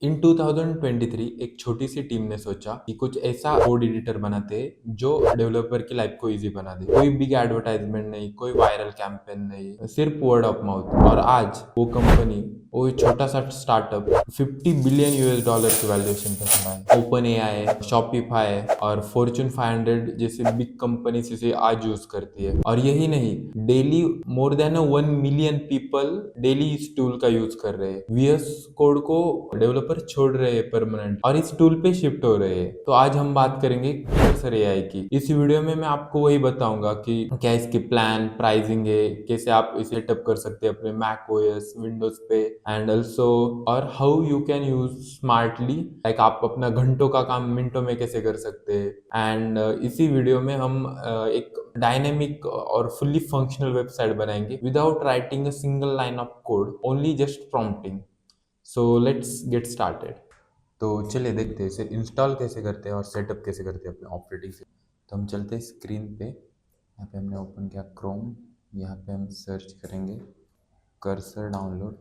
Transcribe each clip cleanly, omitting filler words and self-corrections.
इन 2023 एक छोटी सी टीम ने सोचा कि कुछ ऐसा कोड एडिटर बनाते हैं जो डेवलपर की लाइफ को इजी बना दे। कोई बिग एडवर्टाइजमेंट नहीं, कोई वायरल कैंपेन नहीं, सिर्फ वर्ड ऑफ माउथ। और आज वो कंपनी, वो छोटा सा स्टार्टअप 50 बिलियन यूएस डॉलर की वैल्यूएशन पे खड़ा है। ओपन एआई, शॉपिफाई और फॉर्च्यून 500 जैसे बिग कंपनीज इसे आज यूज करती है। और यही नहीं, daily more than 1 million people daily इस टूल का यूज कर रहे हैं। वीएस कोड को डेवलपर छोड़ रहे हैं परमानेंट और इस टूल पे शिफ्ट हो रहे हैं। तो आज हम बात करेंगे कर्सर एआई की। इस वीडियो में मैं आपको वही बताऊंगा कि क्या इसकी प्लान, प्राइसिंग है, कैसे आप इसे सेटअप कर सकते हैं अपने मैक ओएस, विंडोज पे, एंड ऑल्सो और how you can use smartly, like आप अपना घंटों का काम मिनटों में कैसे कर सकते हैं। एंड इसी वीडियो में हम एक डायनेमिक और फुल्ली फंक्शनल वेबसाइट बनाएंगे without writing a single line of code, only just prompting. So let's get started. तो चलिए देखते हैं इसे इंस्टॉल कैसे करते हैं और सेटअप कैसे करते हैं अपने ऑपरेटिंग सिस्टम। तो हम चलते हैं स्क्रीन पे। यहाँ पे हमने ओपन किया क्रोम। यहाँ पे हम सर्च करेंगे कर्सर डाउनलोड,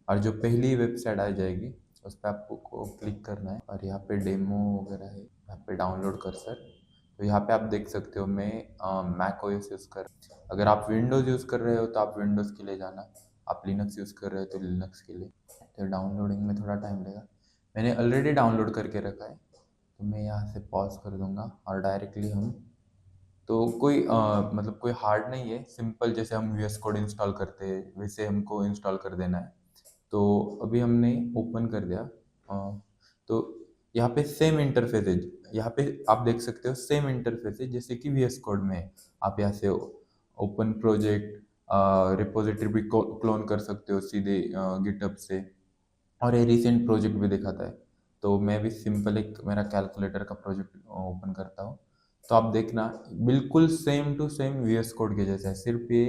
और जो पहली वेबसाइट आ जाएगी उस पर आपको क्लिक करना है। और यहाँ पे डेमो वगैरह है, यहाँ पे डाउनलोड कर्सर। तो यहाँ पे आप देख सकते हो मैं मैक ओएस यूज़ कर, अगर आप विंडोज़ यूज़ कर रहे हो तो आप विंडोज़ के लिए जाना, आप लिनक्स यूज़ कर रहे हो तो लिनक्स के लिए। तो डाउनलोडिंग में थोड़ा टाइम लगेगा, मैंने ऑलरेडी डाउनलोड करके रखा है। तो मैं यहाँ से पॉज कर दूंगा और डायरेक्टली हम, तो कोई मतलब कोई हार्ड नहीं है, सिंपल जैसे हम वीएस कोड इंस्टॉल करते हैं वैसे हमको इंस्टॉल कर देना है। तो अभी हमने ओपन कर दिया। तो यहाँ पे सेम इंटरफेस है, यहाँ पे आप देख सकते हो सेम इंटरफेस है जैसे कि वीएस कोड में है। आप यहाँ से ओपन प्रोजेक्ट, रिपोजिटरी भी क्लोन कर सकते हो सीधे गिटहब से, और ये रिसेंट प्रोजेक्ट भी दिखाता है। तो मैं भी सिंपल एक मेरा कैलकुलेटर का प्रोजेक्ट ओपन करता हूँ। तो आप देखना बिल्कुल same to same VS code के जैसा है, सिर्फ ये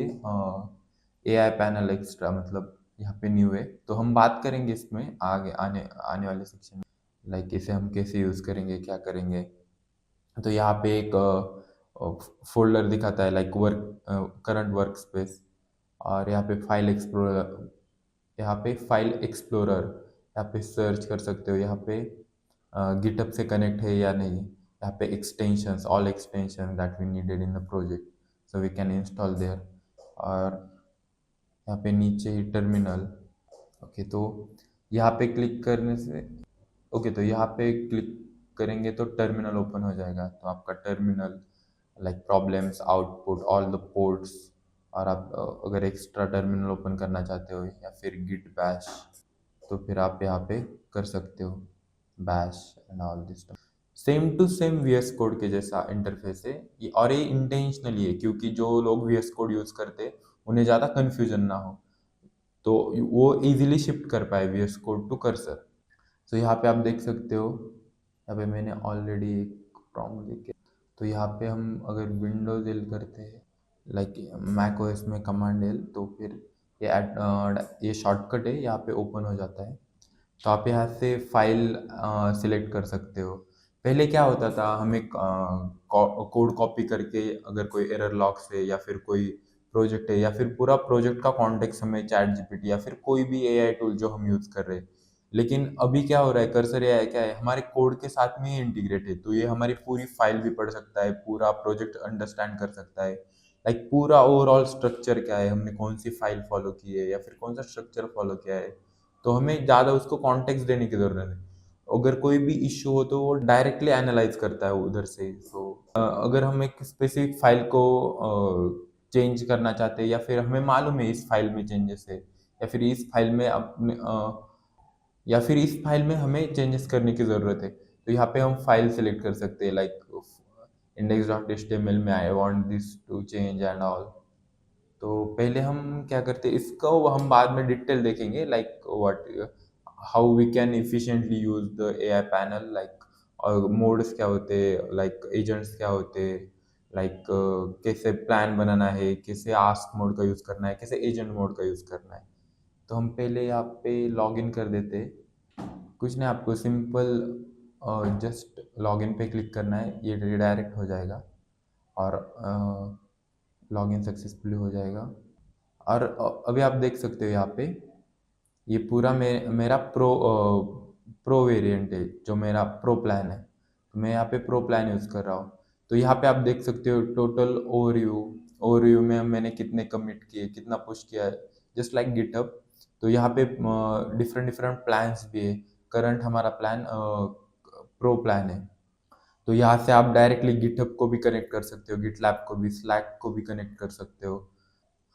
एआई पैनल एक्स्ट्रा, मतलब यहाँ पे न्यू है। तो हम बात करेंगे इसमें आगे आने आने वाले सेक्शन में, लाइक इसे हम कैसे यूज़ करेंगे, क्या करेंगे। तो यहाँ पे एक फोल्डर दिखाता है like work, current work space. और यहाँ पे फाइल एक्सप्लोरर, यहाँ पे सर्च कर सकते हो। यहाँ पे गिटहब से कनेक्ट है या नहीं। यहाँ पे extensions, all extension that we needed in the project, so we can install there. और यहाँ पे नीचे ही टर्मिनल। ओके, तो यहाँ पे क्लिक करने से, ओके, तो यहाँ पे क्लिक करेंगे तो टर्मिनल ओपन हो जाएगा। तो आपका terminal, like problems, output, all the ports. और आप अगर एक्स्ट्रा टर्मिनल ओपन करना चाहते हो या फिर गिट बैश, तो फिर आप यहाँ पे कर सकते हो bash and all this. Same to same VS code के जैसा इंटरफेस है और ये इंटेंशनली है क्योंकि जो लोग वीएस कोड यूज़ करते हैं उन्हें ज़्यादा कन्फ्यूजन ना हो, तो वो इजीली शिफ्ट कर पाए वीएस कोड टू कर्सर। तो यहाँ पे आप देख सकते हो, यहाँ पे मैंने ऑलरेडी एक प्रॉम्प्ट लिख के, तो यहाँ पे हम अगर विंडोज एल करते हैं, लाइक मैक ओएस में कमांड एल, तो फिर ये शॉर्टकट है, यहाँ पे ओपन हो जाता है। तो आप यहाँ से फाइल सिलेक्ट कर सकते हो। पहले क्या होता था, हमें कोड कॉपी करके अगर कोई एरर लॉग से या फिर कोई प्रोजेक्ट है या फिर पूरा प्रोजेक्ट का कॉन्टेक्स्ट हमें चैट जीपीटी या फिर कोई भी एआई टूल जो हम यूज़ कर रहे हैं। लेकिन अभी क्या हो रहा है, कर्सर एआई क्या है, हमारे कोड के साथ में ही इंटीग्रेट है। तो ये हमारी पूरी फाइल भी पढ़ सकता है, पूरा प्रोजेक्ट अंडरस्टैंड कर सकता है, लाइक पूरा ओवरऑल स्ट्रक्चर क्या है, हमने कौन सी फाइल फॉलो की है या फिर कौन सा स्ट्रक्चर फॉलो किया है। तो हमें ज़्यादा उसको कॉन्टेक्स्ट देने की ज़रूरत है। अगर कोई भी इश्यू हो तो वो डायरेक्टली एनालाइज करता है उधर से। तो अगर हम एक स्पेसिफिक फाइल को चेंज करना चाहते हैं या फिर हमें मालूम है इस फाइल में चेंजेस है, या फिर इस फाइल में अपने या फिर इस फाइल में हमें चेंजेस करने की ज़रूरत है, तो यहाँ पे हम फाइल सेलेक्ट कर सकते हैं, लाइक index.html में I want this to change and all. तो पहले हम क्या करते हैं, इसको हम बाद में डिटेल देखेंगे, like what, how we can efficiently use the AI panel, like और मोड्स क्या होते हैं, लाइक एजेंट्स क्या होते हैं, लाइक कैसे प्लान बनाना है, कैसे आस्क मोड का यूज़ करना है, कैसे एजेंट मोड का यूज़ करना है। तो हम पहले यहाँ पे लॉग इन कर देते हैं। कुछ नहीं, आपको सिंपल जस्ट लॉगिन पे क्लिक करना है, ये रिडायरेक्ट हो जाएगा और लॉगिन सक्सेसफुली हो जाएगा। और अभी आप देख सकते हो यहाँ पे ये पूरा मेरा प्रो वेरिएंट है, जो मेरा प्रो प्लान है, तो मैं यहाँ पे प्रो प्लान यूज़ कर रहा हूँ। तो यहाँ पे आप देख सकते हो टोटल ओवरव्यू में मैंने कितने कमिट किए, कितना पुश किया है, जस्ट लाइक गिटहब। तो यहाँ पे डिफरेंट डिफरेंट प्लान्स भी है। करंट हमारा प्लान प्रो प्लान है। तो यहाँ से आप डायरेक्टली गिटहब को भी कनेक्ट कर सकते हो, गिटलैब को भी, स्लैक को भी कनेक्ट कर सकते हो।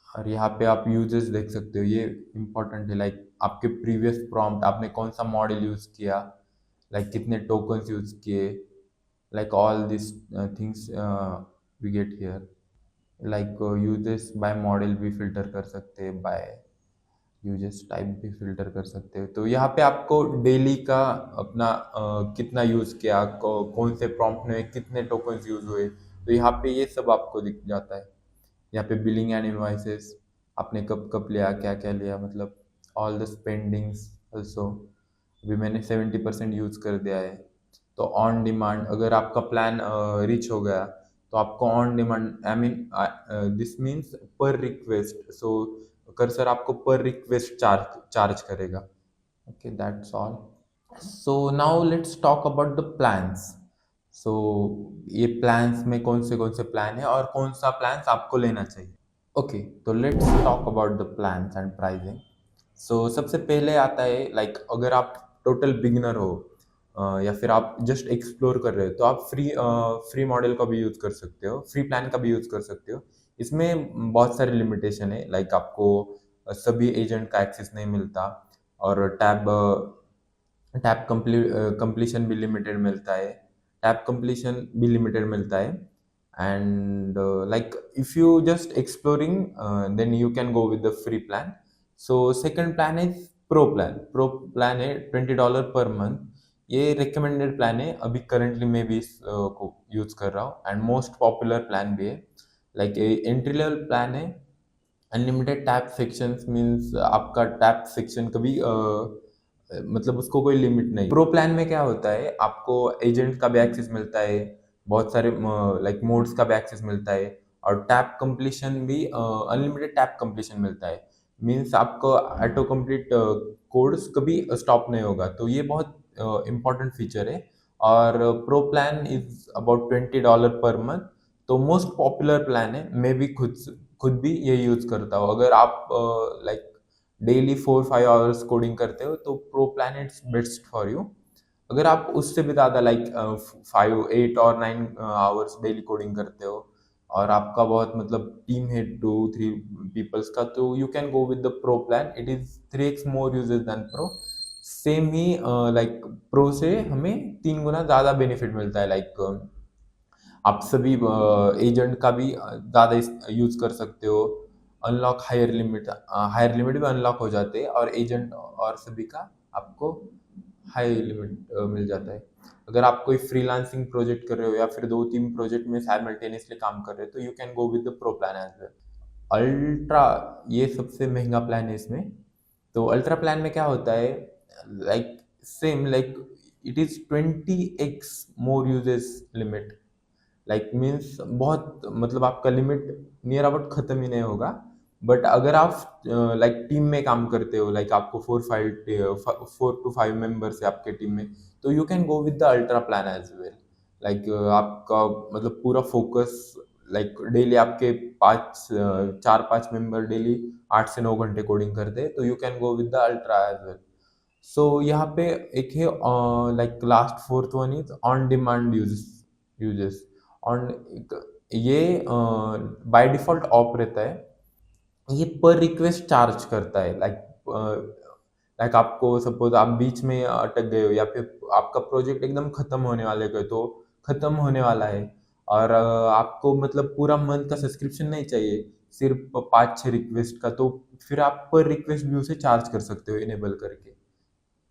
और यहाँ पे आप यूजेस देख सकते हो, ये इम्पोर्टेंट है, लाइक आपके प्रीवियस प्रॉम्प्ट, आपने कौन सा मॉडल यूज़ किया, लाइक कितने टोकन्स यूज़ किए, like all this things we get here. Like usages by model भी फिल्टर कर सकते हैं, बाय यूजेस टाइप भी फिल्टर कर सकते हो। तो यहाँ पे आपको डेली का अपना कितना यूज़ किया, कौन से प्रॉम्प्ट में कितने टोकन्स यूज़ हुए, तो यहाँ पे ये सब आपको दिख जाता है। यहाँ पे बिलिंग एंड इनवॉइसेस, आपने कब कब लिया, क्या क्या लिया, मतलब ऑल द स्पेंडिंग्स ऑल्सो। अभी मैंने 70% यूज़ कर दिया है। तो ऑन डिमांड, अगर आपका प्लान रिच हो गया तो आपको on demand, I mean this means per request, so cursor आपको पर रिक्वेस्ट चार्ज करेगा। Okay, that's all. So now let's talk about the plans. So ये प्लान्स में कौन से प्लान है और कौन सा प्लान्स आपको लेना चाहिए। ओके, तो let's talk about the plans and pricing. So सबसे पहले आता है, लाइक अगर आप टोटल बिगिनर हो या फिर आप जस्ट एक्सप्लोर कर रहे हो, तो आप फ्री मॉडल का भी यूज़ कर सकते हो, फ्री प्लान का भी यूज़ कर सकते हो। इसमें बहुत सारे लिमिटेशन है, लाइक आपको सभी एजेंट का एक्सेस नहीं मिलता, और टैब कंप्लीशन भी लिमिटेड मिलता है, टैब कंप्लीशन भी लिमिटेड मिलता है। And like if you just exploring, then you can go with the free plan. So second plan is pro plan है $20 पर मंथ। ये रिकमेंडेड प्लान है, अभी करंटली मैं भी को यूज कर रहा हूँ, एंड मोस्ट पॉपुलर प्लान भी है। लाइक एंट्री लेवल प्लान है, अनलिमिटेड टैब सेक्शंस, मीन्स आपका टैब सेक्शन कभी मतलब उसको कोई लिमिट नहीं। प्रो प्लान में क्या होता है, आपको एजेंट का भी एक्सेस मिलता है, बहुत सारे लाइक मोड्स का भी एक्सेस मिलता है, और टैब कंप्लीशन भी अनलिमिटेड टैब कंप्लीशन मिलता है। मीन्स आपको ऑटो कंप्लीट कोड्स कभी स्टॉप नहीं होगा, तो ये बहुत इम्पोर्टेंट फीचर है। और pro plan is about $20 per month. तो मोस्ट पॉपुलर प्लान है, मैं भी खुद भी ये यूज करता हूँ। अगर आप लाइक डेली 4-5 आवर्स कोडिंग करते हो तो pro plan it's best for you. अगर आप उससे भी ज़्यादा लाइक 5, 8 और 9 आवर्स डेली कोडिंग करते हो, और आपका बहुत मतलब टीम है 2-3 पीपल्स का, तो you can go with the pro plan. It is 3x more usages than pro. Same ही लाइक प्रो से हमें 3 गुना ज़्यादा बेनिफिट मिलता है, लाइक आप सभी एजेंट का भी ज़्यादा यूज़ कर सकते हो, अनलॉक हायर लिमिट भी अनलॉक हो जाते हैं, और एजेंट और सभी का आपको हाई लिमिट मिल जाता है। अगर आप कोई फ्रीलांसिंग प्रोजेक्ट कर रहे हो या फिर 2-3 प्रोजेक्ट में साइमल्टेनियसली काम कर रहे हो, तो you can go with the pro plan as well. Ultra, ये सबसे महंगा प्लान है इसमें। तो अल्ट्रा प्लान में क्या होता है, like same like it is 20x more uses limit. Like means बहुत, मतलब आपका लिमिट नियर अबाउट ख़त्म ही नहीं होगा। बट अगर आप लाइक टीम में काम करते हो, लाइक आपको 4 to 5 मेंबर्स है आपके टीम में, तो you can go with the ultra plan as well. Like आपका मतलब पूरा फोकस, लाइक डेली आपके 4-5 मेंबर डेली 8 से 9 घंटे कोडिंग करते हैं, तो you can go with the ultra as well. So यहाँ पे एक है, like last fourth one is on demand uses on. ये बाय डिफॉल्ट ऑफ रहता है। ये पर रिक्वेस्ट चार्ज करता है, लाइक आपको सपोज आप बीच में अटक गए हो, या फिर आपका प्रोजेक्ट एकदम खत्म होने वाले को है, तो खत्म होने वाला है, और आपको मतलब पूरा मंथ का सब्सक्रिप्शन नहीं चाहिए, सिर्फ 5-6 रिक्वेस्ट का, तो फिर आप पर रिक्वेस्ट भी उसे चार्ज कर सकते हो इनेबल करके।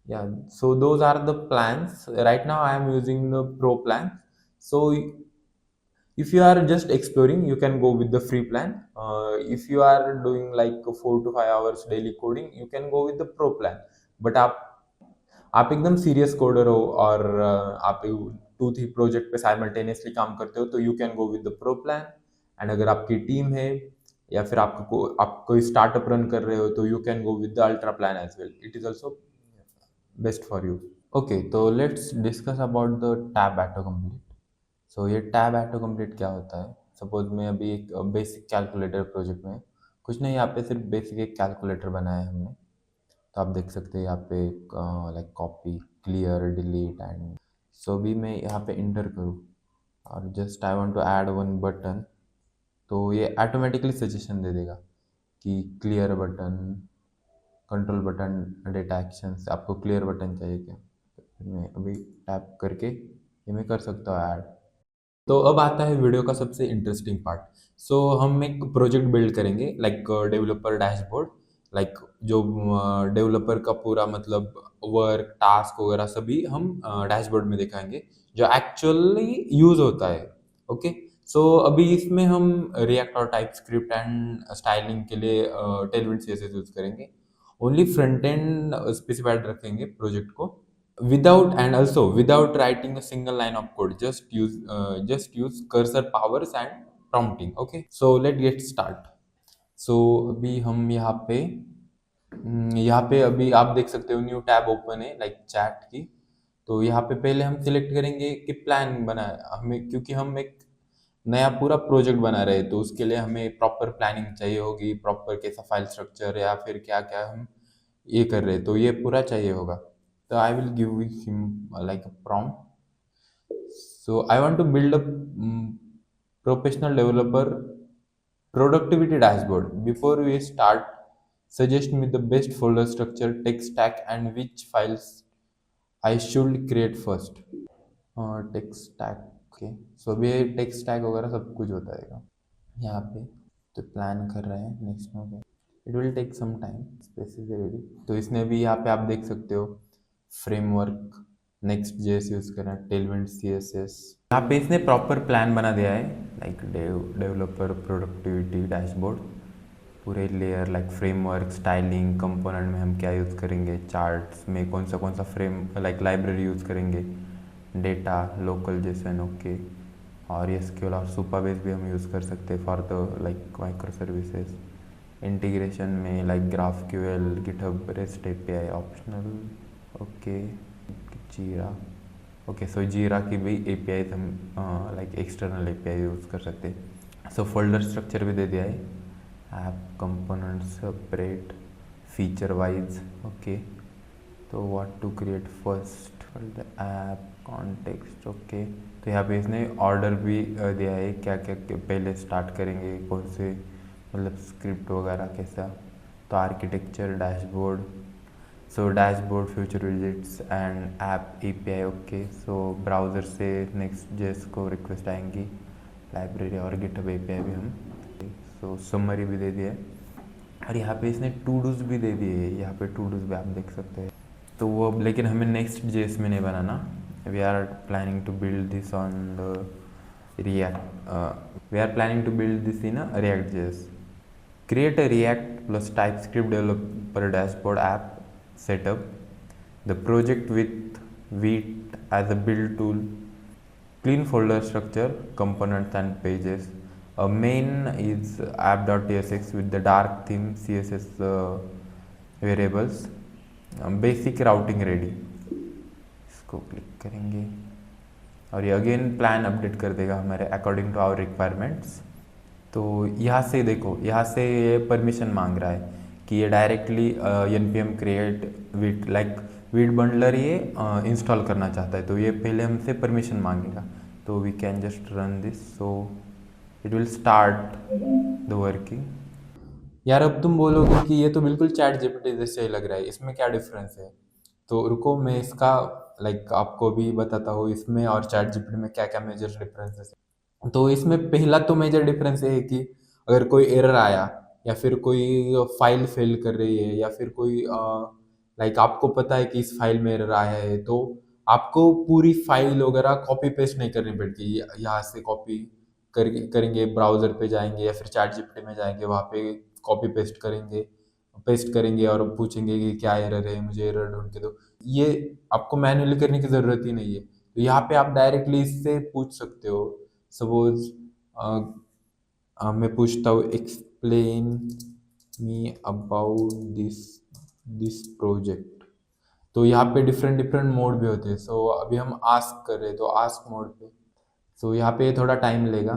Yeah, so those are the plans. Right now I am using the pro plan. So if you are just exploring, you can go with the free plan. If you are doing like 4 to 5 hours daily coding, you can go with the pro plan. But आप एकदम serious coder हो, और आप 2-3 project पे simultaneously काम करते हो, तो you can go with the pro plan. And अगर आपकी टीम है, या फिर आप कोई स्टार्टअप रन कर रहे हो, तो you can go with the ultra plan as well. It is also best for you. Okay, तो let's discuss about the tab auto complete. So ये टैब ऑटो कंप्लीट क्या होता है? सपोज मैं अभी एक बेसिक कैलकुलेटर प्रोजेक्ट में, कुछ नहीं, यहाँ पे सिर्फ बेसिक एक कैलकुलेटर बनाया है हमने। तो आप देख सकते हैं यहाँ पे like copy, clear, delete and, so भी मैं यहाँ पे इंटर करूँ और just I want to add one button, तो ये ऑटोमेटिकली सजेशन दे देगा कि clear button, control button, data actions, आपको क्लियर बटन चाहिए क्या? तो फिर मैं अभी टैप करके ये मैं कर सकता हूँ ऐड। तो अब आता है वीडियो का सबसे इंटरेस्टिंग पार्ट। सो हम एक प्रोजेक्ट बिल्ड करेंगे लाइक डेवलपर डैशबोर्ड, लाइक जो डेवलपर का पूरा मतलब वर्क टास्क वगैरह सभी हम डैशबोर्ड में दिखाएंगे जो एक्चुअली यूज होता है। ओके, सो अभी इसमें हम रिएक्ट और टाइप स्क्रिप्ट एंड स्टाइलिंग के लिए टेलविंड सीएसएस यूज करेंगे। ओनली फ्रंट एंड स्पेसिफाइड रखेंगे प्रोजेक्ट को, without, and also without writing a single line of code, just use cursor powers and prompting. Okay, so let's get start. So अभी हम यहाँ पे अभी आप देख सकते हो न्यू टैब ओपन है लाइक चैट की। तो यहाँ पे पहले हम सिलेक्ट करेंगे कि प्लान बना है हमें, क्योंकि हम एक नया पूरा प्रोजेक्ट बना रहे हैं तो उसके लिए हमें प्रॉपर प्लानिंग चाहिए होगी, प्रॉपर कैसा फाइल स्ट्रक्चर या फिर क्या क्या हम ये कर रहे हैं, तो ये पूरा चाहिए होगा। तो I will give him like a prompt. So I want to build a professional developer productivity dashboard. Before we start, suggest me the best folder structure, tech stack, and which files I should create first. Tech stack, okay. So अभी tech stack वगैरह सब कुछ बताएगा यहाँ पे। तो plan कर रहे हैं नेक्स्ट में, it will take some time, specifically. तो इसने भी यहाँ पे आप देख सकते हो फ्रेमवर्क नेक्स्ट जेएस यूज़ करें, टेलविंड सीएसएस। यहाँ पे इसने प्रॉपर प्लान बना दिया है लाइक डेवलपर प्रोडक्टिविटी डैशबोर्ड, पूरे layer like framework, styling, component में हम क्या यूज़ करेंगे, चार्ट्स में कौन सा फ्रेम लाइक लाइब्रेरी यूज़ करेंगे, डेटा लोकल जेसन, ओके। और एसक्यूएल और सुपरबेस भी हम यूज़ कर सकते हैं for the like micro services. Integration में like GraphQL, GitHub, REST API optional, okay. Jira, okay. So Jira की भी एपीआई हम लाइक एक्सटर्नल एपीआई यूज़ कर सकते हैं। सो फोल्डर स्ट्रक्चर भी दे दिया है, app component separate feature wise, okay. तो what to create first the app context, okay. तो यहाँ पे इसने ऑर्डर भी दिया है क्या क्या पहले स्टार्ट करेंगे, कौन से मतलब स्क्रिप्ट वगैरह कैसा। तो architecture dashboard, so dashboard future visits and app API, okay. So browser से नेक्स्ट जेएस को रिक्वेस्ट आएंगी, लाइब्रेरी और गिटहब एपीआई भी हम। सो समरी भी दे दिया है और यहाँ पे इसने टू डूज भी दे दिए है, यहाँ पे टू डूज भी आप देख सकते हैं। तो वो अब लेकिन हमें नेक्स्ट जेएस में नहीं बनाना, we are planning to build this on the React, we are planning to build this in React JS. Create a React plus TypeScript developer dashboard app setup. The project with Vite as a build tool. Clean folder structure, components and pages. A main is app.tsx with the dark theme CSS variables. Basic routing ready. इसको click करेंगे और ये again plan update कर देगा हमारे according to our requirements. तो यहाँ से देखो, यहाँ से ये परमिशन मांग रहा है कि ये डायरेक्टली npm क्रिएट विट लाइक विट बंडलर ये इंस्टॉल करना चाहता है, तो ये पहले हमसे परमिशन मांगेगा। तो we can just run this, so it will start the working. यार अब तुम बोलोगे कि ये तो बिल्कुल चैट जीपीटी जैसे ही लग रहा है, इसमें क्या डिफरेंस है? तो रुको मैं इसका लाइक आपको भी बताता हूँ इसमें और चैट जीपीटी में क्या क्या मेजर डिफरेंसेस है। तो इसमें पहला तो मेजर डिफरेंस ये है कि अगर कोई एरर आया या फिर कोई फाइल फेल कर रही है या फिर कोई लाइक आपको पता है कि इस फाइल में एरर आया है, तो आपको पूरी फाइल वगैरह कॉपी पेस्ट नहीं करनी पड़ती। यहाँ से कॉपी करेंगे, ब्राउजर पे जाएंगे या फिर चैट जीपीटी में जाएंगे, वहाँ पे कॉपी पेस्ट करेंगे और पूछेंगे कि क्या एरर है, मुझे एरर ढूंढ के दो। ये आपको मैन्युअली करने की ज़रूरत ही नहीं है, तो यहाँ पे आप डायरेक्टली इससे पूछ सकते हो। सपोज मैं पूछता हूँ explain me about this project, तो यहाँ पे डिफरेंट डिफरेंट मोड भी होते हैं। सो अभी हम आस्क कर रहे हैं तो आस्क मोड पे, सो यहाँ पे थोड़ा टाइम लेगा।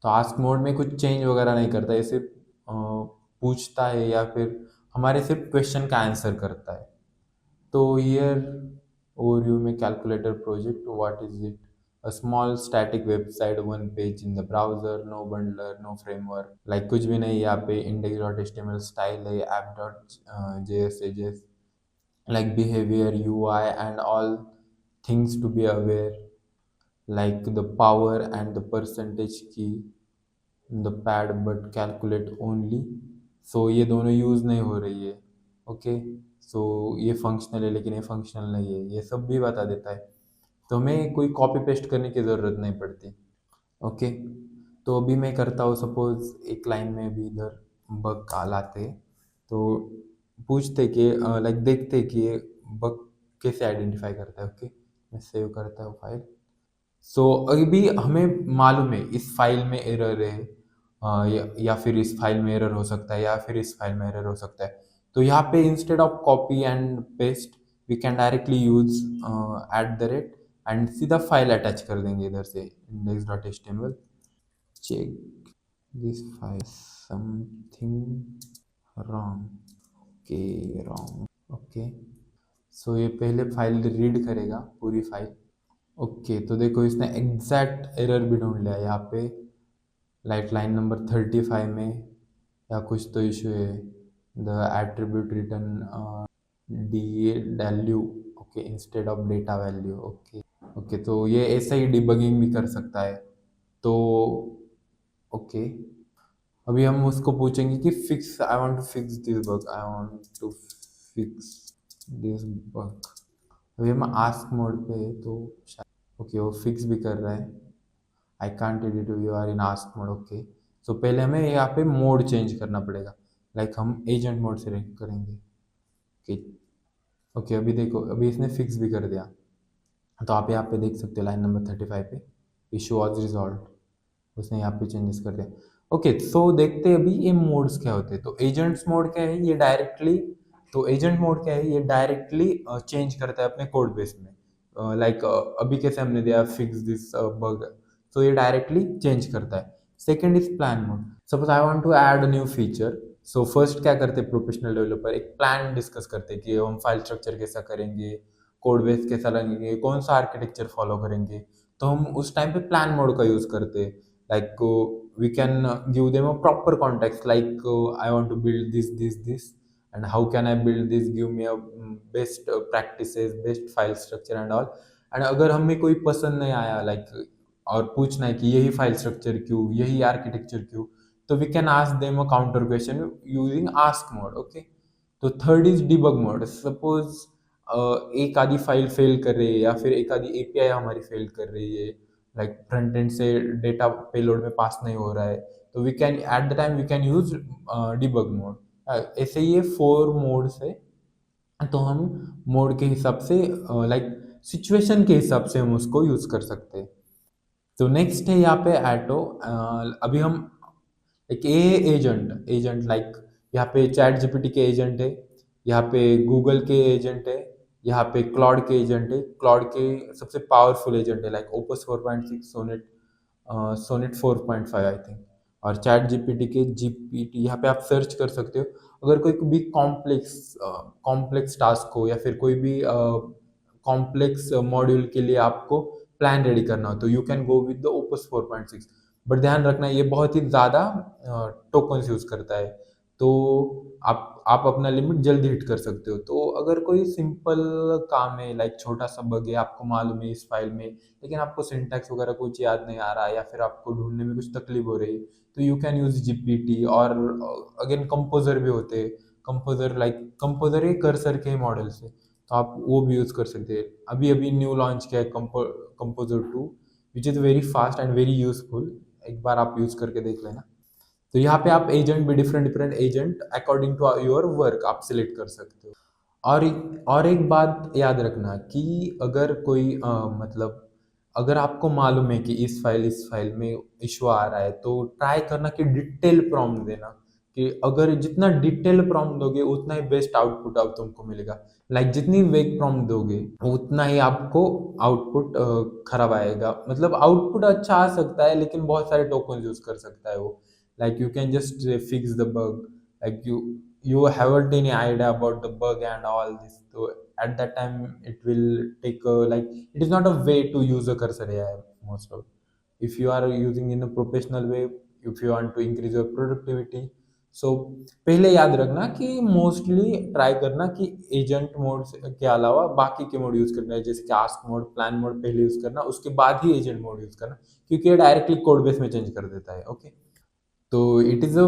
तो आस्क मोड में कुछ चेंज वगैरह नहीं करता, ये सिर्फ पूछता है या फिर हमारे सिर्फ क्वेश्चन का आंसर करता है। तो हियर ओवरव्यू में calculator project what is it, a small static website one page in the browser, no bundler no framework, like कुछ भी नहीं। यहाँ पे index dot H T M L style है, app dot J S JS, like behavior, UI, and all things to be aware, like the power and the percentage key in the pad but calculate only। सो ये दोनों use नहीं हो रही है। Okay, so ये functional है लेकिन ये फंक्शनल नहीं है, ये सब भी बता देता है। तो हमें कोई कॉपी पेस्ट करने की ज़रूरत नहीं पड़ती। ओके, तो अभी मैं करता हूँ, सपोज एक लाइन में भी इधर बग लाते, तो पूछते कि लाइक देखते कि ये बग कैसे आइडेंटिफाई करता है। ओके, मैं सेव करता हूँ फाइल। सो अभी हमें मालूम है इस फाइल में एरर है, या फिर इस फाइल में एरर हो सकता है, या फिर इस फाइल में एरर हो सकता है। तो यहाँ पे instead of copy and paste we can directly use at the rate and सीधा फाइल अटैच कर देंगे इधर से index dot H T M L. Check this file, something wrong, okay wrong. Okay, so ये पहले फाइल रीड करेगा पूरी file. Okay, तो देखो इसने एग्जैक्ट एरर भी ढूंढ लिया यहाँ पे, लाइक लाइन नंबर 35 में या कुछ तो इशू है, the attribute return D value, okay instead of data value. Okay okay, तो ये ऐसा ही डिबगिंग भी कर सकता है। तो ओके, अभी हम उसको पूछेंगे कि fix, I want to fix this bug, I want to fix this bug. अभी हम आस्क मोड पे है तो ओके वो फिक्स भी कर रहा है। I can't edit, you are in ask mode. Okay, so पहले हमें यहाँ पे मोड चेंज करना पड़ेगा, लाइक हम एजेंट मोड से करेंगे। ओके ओके, अभी देखो अभी इसने फिक्स भी कर दिया। तो आप यहाँ पे देख सकते हो लाइन नंबर 35 पे इशू वॉज रिजॉल्व, उसने यहाँ पे चेंजेस कर दिया। ओके, सो देखते हैं अभी ये मोड्स क्या होते हैं। तो एजेंट्स मोड क्या है, ये डायरेक्टली, तो एजेंट मोड क्या है, ये डायरेक्टली चेंज करता है अपने कोड बेस में, लाइक अभी कैसे हमने दिया फिक्स दिस बग, तो ये डायरेक्टली चेंज करता है। Second is plan mode, suppose I want to add new feature. So first क्या करते हैं प्रोफेशनल डेवलपर, एक प्लान डिस्कस करते हैं कि हम फाइल स्ट्रक्चर कैसा करेंगे, कोड बेस कैसा लगेंगे, कौन सा आर्किटेक्चर फॉलो करेंगे। तो हम उस टाइम पे प्लान मोड का यूज करते हैं, like we can give them a proper context, like I want to build this and how can I build this, give me a best practices, best file structure and all। and अगर हमें कोई पसंद नहीं आया like और पूछना है कि यही फाइल स्ट्रक्चर क्यों, यही आर्किटेक्चर क्यों, तो we can ask them a counter question using ask mode. Okay, तो third is debug mode, suppose एक आधी फाइल फेल कर रही है या फिर एक आधी एपीआई हमारी फेल कर रही है, लाइक फ्रंट एंड से डेटा पेलोड में पास नहीं हो रहा है, तो we can at the time we can use debug mode. ऐसे ये 4 मोड्स है। तो हम मोड के हिसाब से लाइक सिचुएशन के हिसाब से हम उसको यूज कर सकते हैं। तो नेक्स्ट है यहाँ पे एटो। अभी हम एक एजेंट एजेंट लाइक यहाँ पे चैट जीपीटी के एजेंट है, यहाँ पे गूगल के एजेंट है, यहाँ पे क्लाउड के एजेंट है। क्लाउड के सबसे पावरफुल एजेंट है like Opus 4.6, Sonnet Sonnet 4.5 I think. और चैट जीपीटी के जीपीटी यहाँ पे आप सर्च कर सकते हो, अगर कोई भी कॉम्प्लेक्स टास्क हो या फिर कोई भी कॉम्प्लेक्स मॉड्यूल के लिए आपको प्लान रेडी करना हो तो you can go with the opus 4.6। But ध्यान रखना ये बहुत ही ज़्यादा टोकन्स यूज़ करता है, तो आप अपना लिमिट जल्दी हिट कर सकते हो। तो अगर कोई सिंपल काम है लाइक छोटा सा बग है, आपको मालूम है इस फाइल में, लेकिन आपको सिंटैक्स वगैरह कुछ याद नहीं आ रहा है या फिर आपको ढूंढने में कुछ तकलीफ हो रही है, तो यू कैन यूज जीपीटी। और अगेन कंपोजर भी होते हैं, कंपोजर लाइक कंपोजर एक कर्सर के मॉडल से, तो आप वो भी यूज़ कर सकते हैं। अभी अभी न्यू लॉन्च किया है composer 2, which is very fast and very useful, एक बार आप यूज़ करके देख लेना। तो यहाँ पे आप एजेंट भी different different agent according to your work आप सिलेक्ट कर सकते हो। और एक बात याद रखना कि अगर कोई मतलब अगर आपको मालूम है कि इस फाइल में इशू आ रहा है, तो ट्राई करना कि डिटेल प्रॉम्प्ट देना, कि अगर जितना डिटेल प्रॉम्प्ट दोगे उतना ही बेस्ट आउटपुट अब तुमको मिलेगा। लाइक जितनी वेग प्रॉम्प्ट दोगे उतना ही आपको आउटपुट खराब आएगा। मतलब आउटपुट अच्छा आ सकता है लेकिन बहुत सारे टोकन यूज कर सकता है वो। Like you can just fix the bug, like you haven't any idea about the bug and all this, so at that time it will take like it is not a way to use a cursor AI most of, if you are using in a professional way, if you want to increase your productivity, so पहले याद रखना कि mostly try करना कि agent mode के अलावा बाकी के मोड यूज करना है, जैसे कि आस्क मोड, प्लान मोड पहले यूज करना, उसके बाद ही एजेंट मोड यूज करना, क्योंकि ये डायरेक्टली कोड बेस में चेंज कर देता है। ओके, तो it is a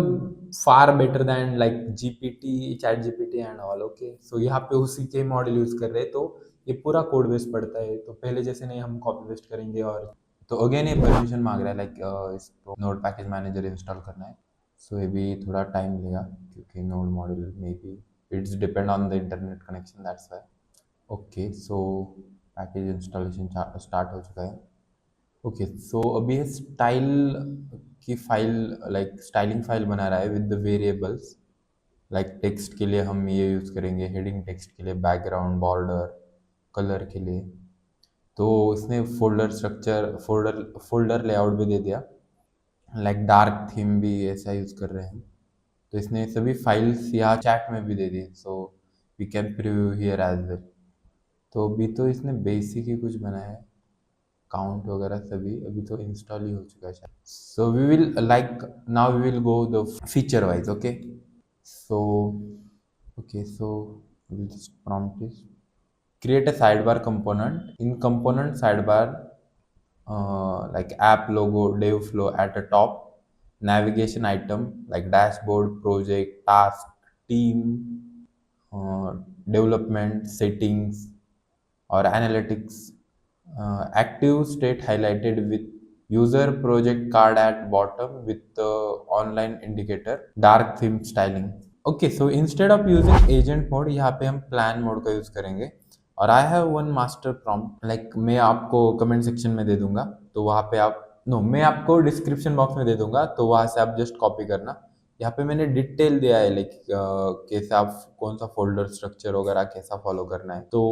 far better than like GPT, chat GPT and all. Okay, so यहाँ पे उसी के मॉडल यूज कर रहे हैं, तो ये पूरा कोड बेस पड़ता है, तो पहले जैसे नहीं हम कॉपी पेस्ट करेंगे। और तो अगेन ये परमिशन मांग रहा है, लाइक इसको नोड पैकेज मैनेजर इंस्टॉल करना है, सो ये भी थोड़ा टाइम लेगा क्योंकि नोड मॉडल में भी it's depend on the internet connection, that's why. Okay, so package installation start हो चुका है। ओके, सो अभी ये स्टाइल की फाइल, लाइक स्टाइलिंग फाइल बना रहा है with the variables. Like text के लिए हम ये यूज़ करेंगे, हेडिंग टेक्स्ट के लिए बैकग्राउंड, बॉर्डर, कलर के लिए। तो इसने फोल्डर स्ट्रक्चर, फोल्डर लेआउट भी दे दिया, लाइक डार्क थीम भी ऐसा यूज़ कर रहे हैं। तो इसने सभी फाइल्स यहाँ चैट में भी दे दी, so we can preview here as well. तो अभी तो इसने बेसिक ही कुछ बनाया है, काउंट वगैरह सभी अभी तो इंस्टॉल ही हो चुका है शायद। So we will like now we will go the feature wise. Okay, so we'll just prompt this, create a sidebar component. In component sidebar, like app logo, dev flow at the top, navigation item like dashboard, project, task, team, development, settings or analytics, active state highlighted with user project card at bottom with the online indicator, dark theme styling. Okay, so instead of using agent mode यहाँ पे हम plan mode का use करेंगे। और I have one master prompt, like मैं आपको comment section में दे दूंगा, तो वहाँ पे आप नो मैं आपको डिस्क्रिप्शन बॉक्स में दे दूंगा, तो वहाँ से आप जस्ट कॉपी करना। यहाँ पे मैंने डिटेल दिया है, लाइक कैसे आप कौन सा फोल्डर स्ट्रक्चर वगैरह कैसा फॉलो करना है। तो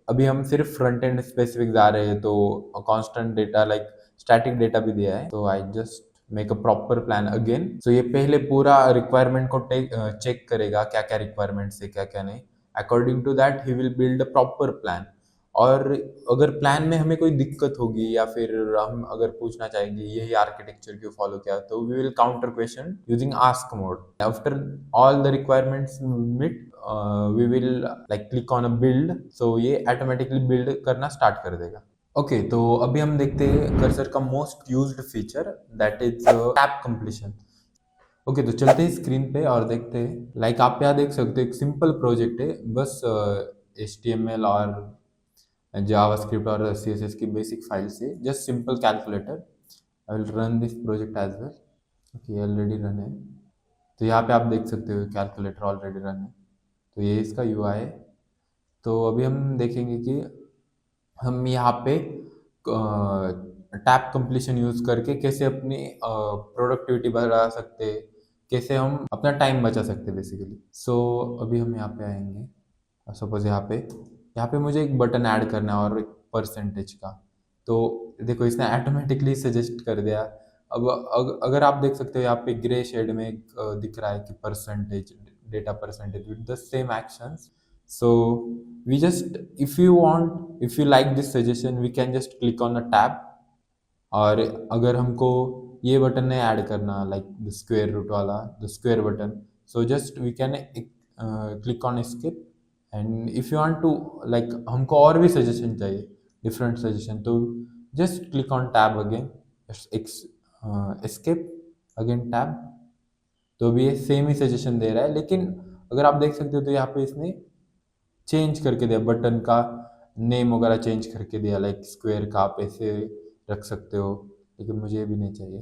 अभी हम सिर्फ फ्रंट एंड स्पेसिफिक जा रहे हैं, तो constant data like static data भी दिया है, तो I just make a proper plan again. So ये पहले पूरा रिक्वायरमेंट को चेक करेगा, क्या क्या रिक्वायरमेंट्स है क्या क्या नहीं, according to that he will build a proper plan. और अगर प्लान में हमें कोई दिक्कत होगी या फिर हम अगर पूछना चाहेंगे यही आर्किटेक्चर क्यों फॉलो किया, तो we will counter question using ask mode. After all the requirements meet, we will like click on a build, so ये ऑटोमेटिकली बिल्ड करना स्टार्ट कर देगा। ओके, तो अभी हम देखते हैं कर्सर का most used feature, that is tab completion. Okay, तो चलते हैं स्क्रीन पे और देखते हैं। लाइक आप यहाँ देख सकते हैं एक सिंपल प्रोजेक्ट है, बस HTML और जावास्क्रिप्ट और CSS की बेसिक फाइल से, just simple calculator. I will run this project as well. Okay, already run है, तो यहाँ पे आप देख सकते हो कैलकुलेटर ऑलरेडी रन है, तो ये इसका UI है। तो अभी हम देखेंगे कि हम यहाँ पे टैब कंप्लीशन यूज करके कैसे अपनी प्रोडक्टिविटी बढ़ा सकते हैं, कैसे हम अपना टाइम बचा सकते हैं बेसिकली। सो अभी हम यहाँ पे आएंगे, सपोज यहाँ पे मुझे एक बटन ऐड करना है और एक परसेंटेज का, तो देखो इसने ऑटोमेटिकली सजेस्ट कर दिया। अब अगर आप देख सकते हो यहाँ पे ग्रे शेड में एक दिख रहा है कि percentage, data percentage with the same actions. So we just, if you like this suggestion, we can just click on the tab। और अगर हमको ये बटन नहीं ऐड करना, लाइक द स्क्वायर रूट वाला, the square button, so just we can click on skip. And if you want to like हमको और भी सजेशन चाहिए, डिफरेंट सजेशन, तो just click on tab again, escape again tab. तो अभी ये same ही suggestion दे रहा है, लेकिन अगर आप देख सकते हो तो यहाँ पे इसने चेंज करके दिया, बटन का नेम वगैरह चेंज करके दिया, लाइक स्क्वायर का आप ऐसे रख सकते हो, लेकिन मुझे भी नहीं चाहिए।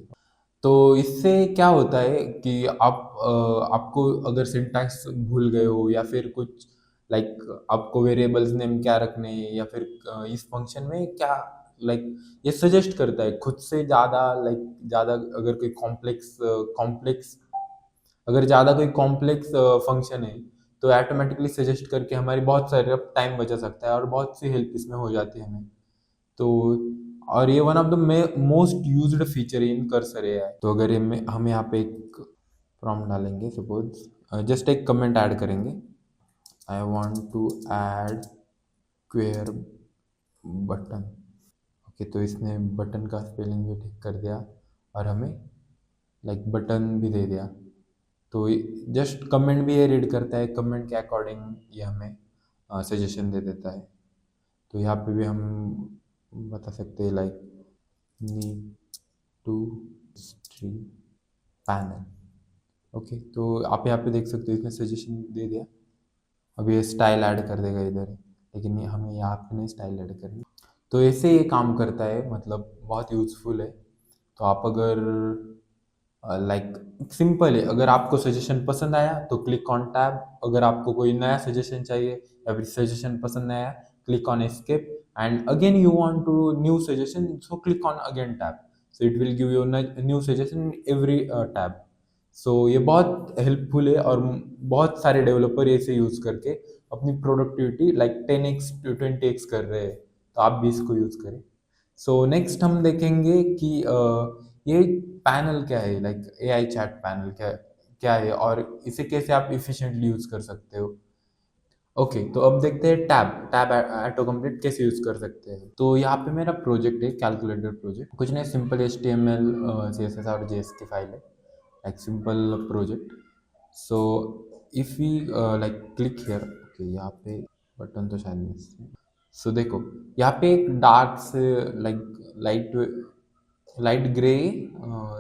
तो इससे क्या होता है कि आपको अगर सिंटैक्स भूल गए हो या फिर कुछ लाइक आपको वेरिएबल्स नेम क्या रखने हैं, या फिर इस फंक्शन में क्या, लाइक ये सजेस्ट करता है खुद से ज़्यादा, लाइक ज़्यादा अगर कोई कॉम्प्लेक्स अगर ज़्यादा कोई कॉम्प्लेक्स फंक्शन है तो ऑटोमेटिकली सजेस्ट करके हमारी बहुत सारे टाइम बचा सकता है और बहुत सी हेल्प इसमें हो जाती है हमें। तो और ये one of the most used feature in Cursor AI. तो अगर ये हम यहाँ पे एक प्रॉम्प्ट डालेंगे, सपोज जस्ट एक कमेंट ऐड करेंगे, I want to add square button. Okay, तो इसने बटन का स्पेलिंग भी ठीक कर दिया और हमें लाइक बटन भी दे दिया। तो जस्ट कमेंट भी ये रीड करता है, कमेंट के अकॉर्डिंग ये हमें सजेशन दे देता है। तो यहाँ पे भी हम बता सकते हैं like need to history panel. Okay, तो आप यहाँ पे देख सकते हो इसने सजेशन दे दिया। अब ये स्टाइल ऐड कर देगा इधर, लेकिन ये हमें यहाँ पे नहीं स्टाइल ऐड करनी। तो ऐसे ये काम करता है, मतलब बहुत यूज़फुल है। तो आप अगर लाइक सिंपल है, अगर आपको सजेशन पसंद आया तो क्लिक ऑन टैब, अगर आपको कोई नया सजेशन चाहिए या फिर सजेशन पसंद नहीं आया click on escape, and again you want to new suggestion so click on again tab, so it will give you new suggestion in every tab. So ये बहुत हेल्पफुल है और बहुत सारे डेवलपर इसे यूज़ करके अपनी productivity like 10x to 20x कर रहे हैं। तो आप भी इसको यूज़ करें। सो नेक्स्ट हम देखेंगे कि ये पैनल क्या है, लाइक एआई चैट पैनल क्या क्या है और इसे कैसे आप इफिशिएंटली यूज़ कर सकते हो। ओके, तो अब देखते हैं टैब टैब ऑटो कंप्लीट कैसे यूज़ कर सकते हैं। तो यहाँ पे मेरा प्रोजेक्ट है, कैलकुलेटर प्रोजेक्ट, कुछ नहीं, सिंपल HTML CSS और JS की फाइल है, like simple project. So if we like click here, okay यहाँ पे बटन तो शायद मिस है। सो देखो यहाँ पे एक डार्क से लाइक लाइट लाइट ग्रे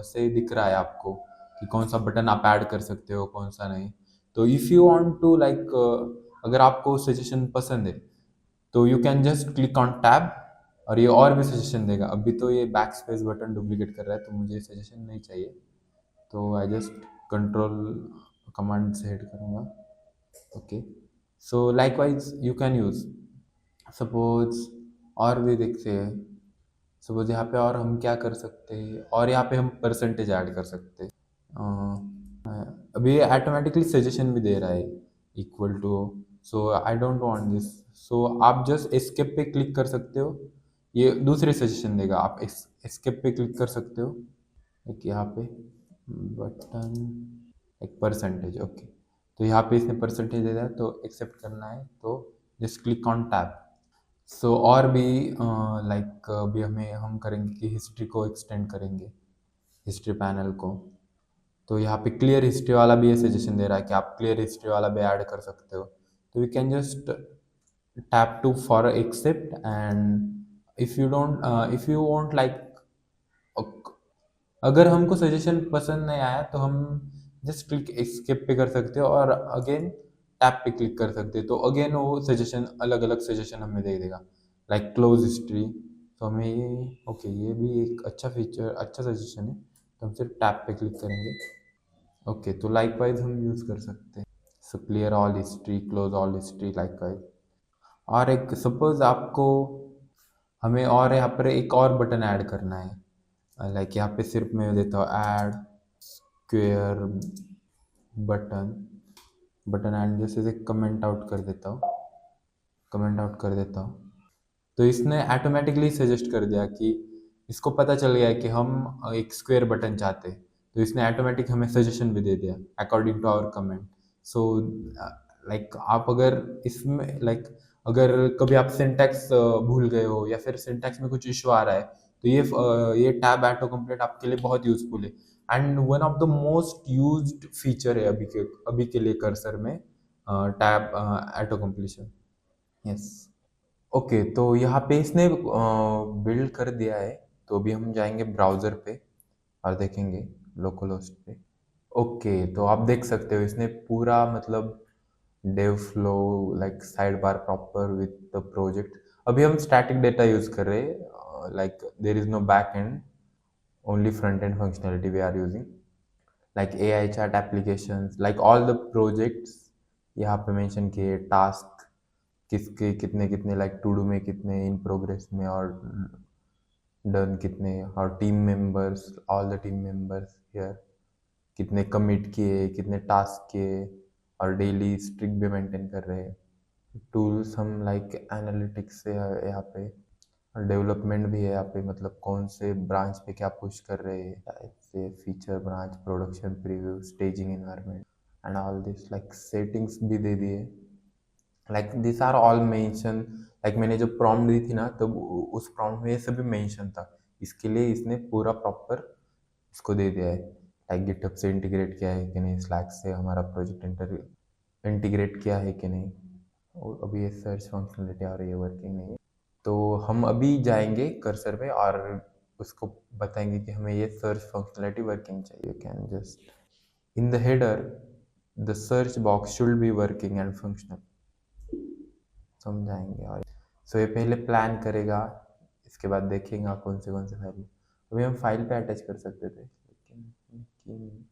से दिख रहा है आपको कि कौन सा बटन आप ऐड कर सकते हो कौन सा नहीं। तो if you want to like अगर आपको सजेशन पसंद है तो you can just click on tab और ये और भी सजेशन देगा। अभी तो ये बैक स्पेस बटन डुप्लीकेट कर रहा है तो मुझे सजेशन नहीं चाहिए, तो आई जस्ट कंट्रोल कमांड से हिट करूँगा। Okay, so likewise you can use suppose और भी देखते हैं। सपोज यहाँ पे और हम क्या कर सकते हैं, और यहाँ पे हम परसेंटेज ऐड कर सकते हैं। अभी ये ऑटोमेटिकली सजेशन भी दे रहा है equal to, so I don't want this. So आप जस्ट एस्केप पे क्लिक कर सकते हो, ये दूसरे सजेशन देगा। आप एस्केप पे क्लिक कर सकते हो, एक यहाँ पे बटन एक परसेंटेज। ओके, तो यहाँ पे इसने परसेंटेज दे दिया तो एक्सेप्ट करना है तो जस्ट क्लिक ऑन टैब। सो और भी लाइक अभी हम करेंगे कि हिस्ट्री को एक्सटेंड करेंगे, हिस्ट्री पैनल को। तो यहाँ पे क्लियर हिस्ट्री वाला भी ये सजेशन दे रहा है कि आप क्लियर हिस्ट्री वाला भी ऐड कर सकते हो। तो we can just tap to for accept, and if you want like अगर हमको सजेशन पसंद नहीं आया तो हम जस्ट क्लिक एस्केप पे कर सकते हो और अगेन टैप पे क्लिक कर सकते हो, तो अगेन वो सजेशन अलग अलग सजेशन हमें दे देगा लाइक क्लोज हिस्ट्री। तो हमें ये ओके ये भी एक अच्छा फीचर, अच्छा सजेशन है, तो हम सिर्फ टैप पे क्लिक करेंगे। ओके, तो लाइक वाइज हम यूज़ कर सकते हैं। So clear all history, close all history like wise. और एक सपोज आपको हमें और यहाँ पर एक और बटन ऐड करना है, लाइक यहाँ पे सिर्फ मैं देता हूँ add square button, button add जैसे से कमेंट आउट कर देता हूँ, कमेंट आउट कर देता हूँ। तो इसने ऑटोमेटिकली सजेस्ट कर दिया कि इसको पता चल गया कि हम एक स्क्वायर बटन चाहते हैं, तो इसने ऑटोमेटिक हमें सजेशन भी दे दिया according to our comment. So like आप अगर इसमें लाइक अगर कभी आप सिंटैक्स भूल गए हो या फिर सिंटैक्स में कुछ इशू आ रहा है तो ये टैब ऑटो कंप्लीट आपके लिए बहुत यूजफुल है and one of the most used feature है अभी के लिए कर्सर में tab auto completion. Yes, okay, तो यहाँ पे इसने बिल्ड कर दिया है। तो अभी हम जाएंगे ब्राउज़र पे और देखेंगे लोकल होस्ट पे। ओके, तो आप देख सकते हो इसने पूरा मतलब dev flow like side bar proper with the project. अभी हम स्टैटिक डेटा यूज़ कर रहे हैं, like there is no back end, only front end functionality we are using, like AI chat applications, like all the projects यहाँ पे mention किए, task किसके कितने कितने, लाइक टू डू में कितने, इन प्रोग्रेस में और डन कितने, और team members, all the team members here. कितने कमिट किए, कितने टास्क किए, और डेली स्ट्रिक भी मेंटेन कर रहे हैं। टूल्स हम लाइक एनालिटिक्स से है यहाँ पे, और डेवलपमेंट भी है यहाँ पे, मतलब कौन से ब्रांच पे क्या पुश कर रहे हैं, जैसे feature branch, production preview, staging environment and all this, like settings भी दे दिए। Like this are all mention, like मैंने जो प्रॉम्प्ट दी थी ना, तब उस प्रॉम्प्ट में ये सभी मेंशन था। इसके लिए इसने पूरा प्रॉपर इसको दे दिया है, लाइक गिटहब से इंटीग्रेट किया है कि नहीं, स्लैक से हमारा प्रोजेक्ट इंटीग्रेट किया है कि नहीं, और अभी ये सर्च फंक्शनलिटी आ रही है, वर्किंग नहीं है। तो हम अभी जाएंगे कर्सर पे और उसको बताएंगे कि हमें ये सर्च फंक्शनलिटी वर्किंग चाहिए। Can just in the header the search box should be working and functional, समझाएंगे। और सो ये पहले प्लान करेगा, इसके बाद देखेगा कौन से फाइल, अभी हम फाइल पे अटैच कर सकते थे लेकिन